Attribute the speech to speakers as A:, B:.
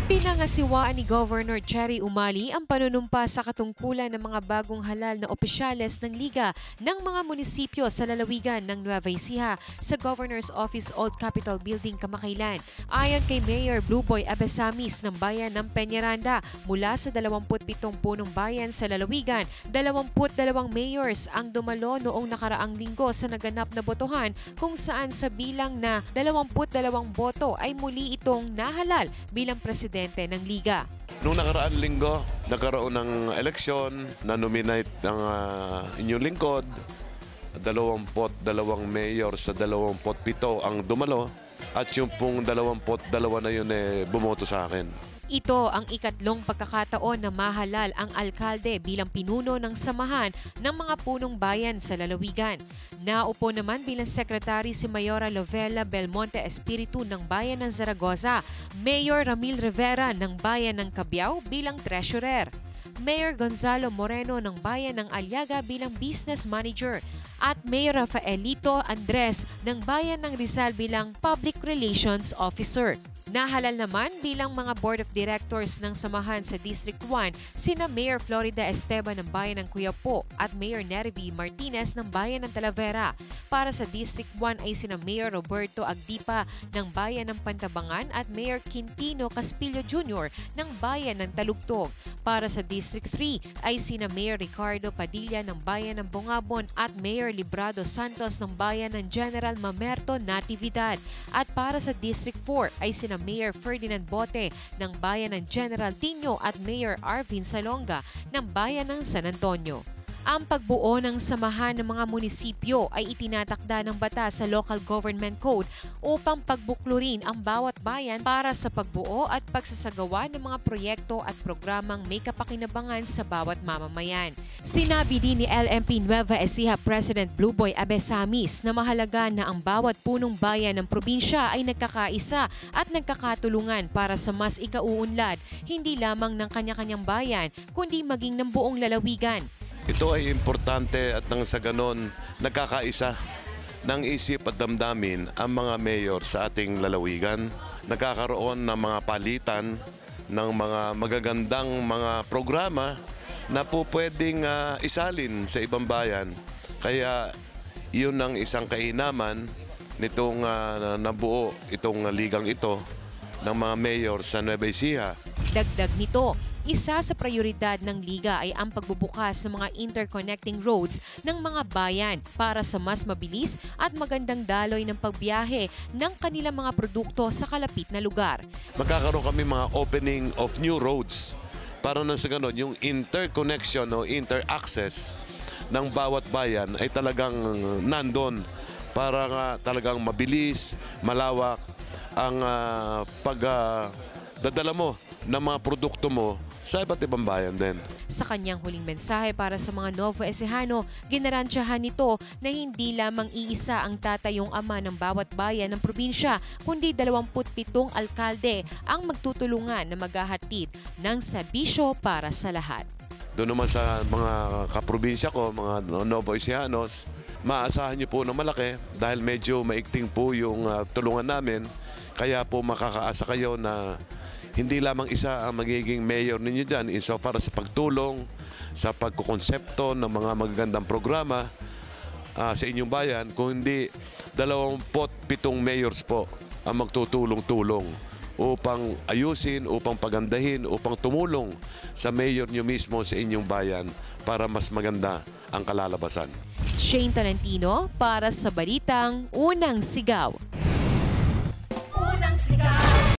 A: Pinangasiwaan ni Governor Cherry Umali ang panunumpa sa katungkulan ng mga bagong halal na opisyales ng Liga ng mga munisipyo sa lalawigan ng Nueva Ecija sa Governor's Office Old Capitol Building kamakailan. Ayon kay Mayor Blueboy Abesamis ng bayan ng Peñaranda, mula sa 27 punong bayan sa lalawigan, 22 mayors ang dumalo noong nakaraang linggo sa naganap na botohan kung saan sa bilang na 22 boto ay muli itong nahalal bilang presidente ng Liga.
B: Noong nakaraang linggo, nagkaroon ng eleksyon, na-nominate ng inyong lingkod, 22 mayor sa 27 ang dumalo, at yung pong 22 na yun bumoto sa akin.
A: Ito ang ikatlong pagkakataon na mahalal ang alkalde bilang pinuno ng samahan ng mga punong bayan sa lalawigan. Naupo naman bilang sekretary si Mayora Lovella Belmonte Espiritu ng bayan ng Zaragoza, Mayor Ramil Rivera ng bayan ng Cabiao bilang treasurer, Mayor Gonzalo Moreno ng bayan ng Aliaga bilang business manager, at Mayor Rafaelito Andres ng bayan ng Rizal bilang public relations officer. Nahalal naman bilang mga board of directors ng samahan sa District 1 sina Mayor Florida Esteban ng bayan ng Cuyapo at Mayor Nervi Martinez ng bayan ng Talavera. Para sa District 1 ay sina Mayor Roberto Agdipa ng bayan ng Pantabangan at Mayor Quintino Caspillo Jr. ng bayan ng Talugtog. Para sa District 3 ay sina Mayor Ricardo Padilla ng bayan ng Bongabon at Mayor Librado Santos ng bayan ng General Mamerto Natividad. At para sa District 4 ay sina Mayor Ferdinand Bote ng bayan ng General Tino at Mayor Arvin Salonga ng bayan ng San Antonio. Ang pagbuo ng samahan ng mga munisipyo ay itinatakda ng batas sa Local Government Code upang pagbuklurin ang bawat bayan para sa pagbuo at pagsasagawa ng mga proyekto at programang may kapakinabangan sa bawat mamamayan. Sinabi din ni LMP Nueva Ecija President Blueboy Abesamis na mahalaga na ang bawat punong bayan ng probinsya ay nagkakaisa at nagkakatulungan para sa mas ikauunlad, hindi lamang ng kanya-kanyang bayan kundi maging ng buong lalawigan.
B: Ito ay importante at nang sa ganon nagkakaisa ng isip at damdamin ang mga mayor sa ating lalawigan. Nagkakaroon ng mga palitan ng mga magagandang mga programa na po pwedeng isalin sa ibang bayan. Kaya yun ang isang kainaman nitong nabuo itong ligang ito ng mga mayor sa Nueva Ecija.
A: Dagdag nito, isa sa prioridad ng Liga ay ang pagbubukas ng mga interconnecting roads ng mga bayan para sa mas mabilis at magandang daloy ng pagbiyahe ng kanilang mga produkto sa kalapit na lugar.
B: Magkakaroon kami mga opening of new roads para na sa ganon yung interconnection o interaccess ng bawat bayan ay talagang nandun para nga talagang mabilis, malawak ang pagdadala mo ng mga produkto mo sa iba't ibang bayan din.
A: Sa kanyang huling mensahe para sa mga Nuevo Ecijano, ginarantyahan nito na hindi lamang iisa ang tatayong ama ng bawat bayan ng probinsya, kundi 27 alkalde ang magtutulungan na maghahatid ng serbisyo para sa lahat.
B: Doon naman sa mga kaprobinsya ko, mga Nuevo Ecijanos, maasahan niyo po na malaki dahil medyo maikting po yung tulungan namin. Kaya po makakaasa kayo na hindi lamang isa ang magiging mayor ninyo dyan insofar sa pagtulong, sa pagkukonsepto ng mga magagandang programa sa inyong bayan, kung hindi 27 mayors po ang magtutulong-tulong upang ayusin, upang pagandahin, upang tumulong sa mayor nyo mismo sa inyong bayan para mas maganda ang kalalabasan.
A: Shane Tolentino para sa Balitang Unang Sigaw.
C: Unang Sigaw.